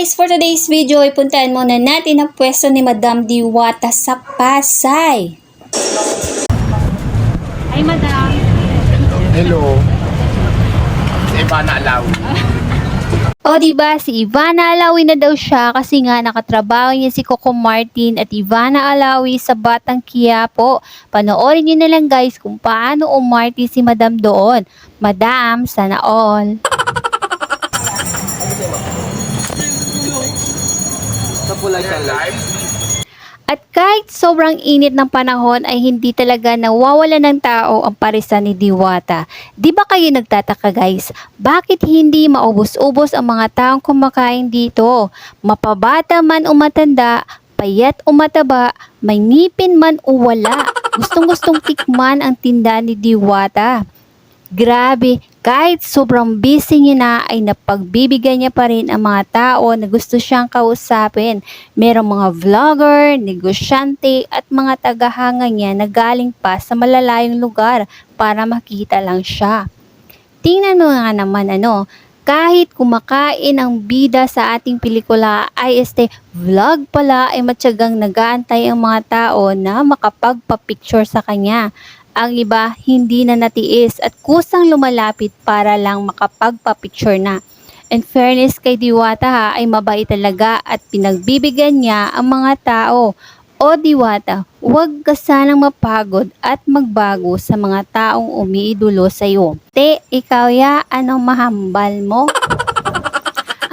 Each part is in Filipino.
guys, for today's video ay puntahan muna natin ang pwesto ni Madam Diwata sa Pasay. Hi, Madam. Hello. Si Ivana Alawi. O diba, si Ivana Alawi na daw siya kasi nga nakatrabaho niya si Coco Martin at Ivana Alawi sa Batang Quiapo. Panoorin niyo na lang guys kung paano umarte si Madam doon. Madam, sana all. At kahit sobrang init ng panahon ay hindi talaga nawawala ng tao ang parisan ni Diwata. Di ba kayo nagtataka guys, bakit hindi maubos-ubos ang mga taong kumakain dito? Mapabata man o matanda, payat o mataba, may ngipin man o wala. Gustong-gustong tikman ang tinda ni Diwata. Grabe, kahit sobrang busy niya na ay napagbibigyan niya pa rin ang mga tao na gusto siyang kausapin. Merong mga vlogger, negosyante at mga tagahanga niya na galing pa sa malalayong lugar para makita lang siya. Tingnan mo nga naman kahit kumakain ang bida sa ating pelikula ay vlog pala ay matyagang nag-aantay ang mga tao na makapagpa-picture sa kanya. Ang iba hindi na natiis at kusang lumalapit para lang makapagpa-picture na. In fairness kay Diwata ay mabait talaga at pinagbibigyan niya ang mga tao. O Diwata, huwag ka sanang mapagod at magbago sa mga taong umiidolo sa iyo. Te, ikaw anong mahambal mo?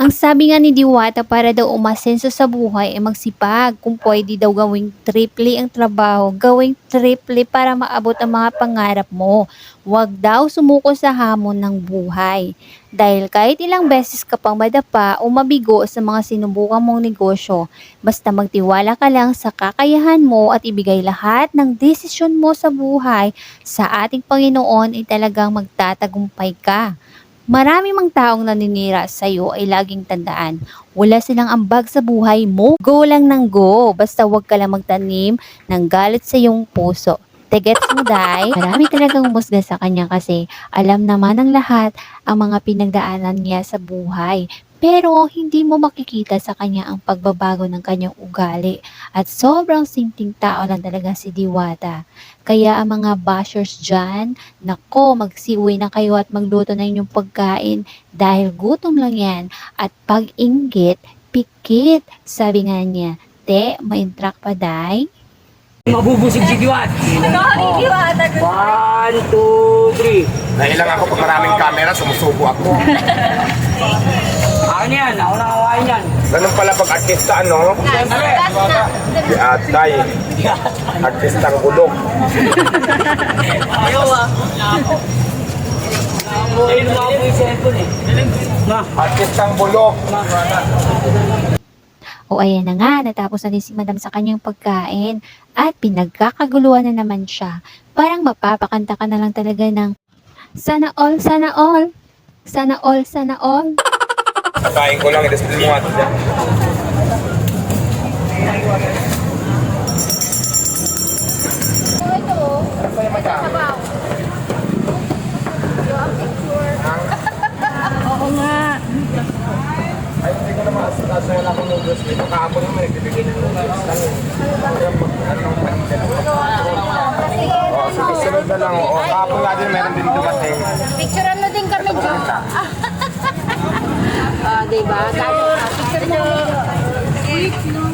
Ang sabi nga ni Diwata para daw umasenso sa buhay ay magsipag. Kung pwede daw gawing triple ang trabaho, gawing triple para maabot ang mga pangarap mo. Huwag daw sumuko sa hamon ng buhay. Dahil kahit ilang beses ka pang madapa o mabigo sa mga sinubukan mong negosyo, basta magtiwala ka lang sa kakayahan mo at ibigay lahat ng desisyon mo sa buhay sa ating Panginoon ay talagang magtatagumpay ka. Marami mang taong naninira sa iyo ay laging tandaan, wala silang ambag sa buhay mo. Go lang ng go, basta wag ka lang magtanim ng galit sa iyong puso. Tegets mo, day? Marami talagang umusga sa kanya kasi alam naman ng lahat ang mga pinagdaanan niya sa buhay. Pero hindi mo makikita sa kanya ang pagbabago ng kanyang ugali at sobrang simpleng tao lang talaga si Diwata. Kaya ang mga bashers dyan, nako magsiuwi na kayo at magluto na inyong pagkain dahil gutom lang yan at pag-inggit, pikit. Sabi nga niya, te, ma-interact pa day? Mabubusig si Diwat. Ano, Diwata? 1, 2, 3. Nahilang ako pag maraming camera, sumusubo ako. Akin yan, ako nang kawain yan. Ganun pala pag artista, Siyempre. Si Atay. Artistang bulok. Ayaw Ayun mga po yung cellphone Artistang bulok. O ayan na nga, natapos na din si Madam sa kanyang pagkain at pinagkakaguluhan na naman siya. Parang mapapakanta ka na lang talaga ng sana all, sana all, sana all, sana all. Kakain ko lang, i-display mo nga dyan. Oo nga. Ay, hindi ko naman kaso wala akong noodles dito. Kahapon naman, nagbibigay ng noodles lang. Sige, sunod na lang. Kahapon nga din, meron din dumating. Picturean mo din kami, Jo. Diba? Picture mo.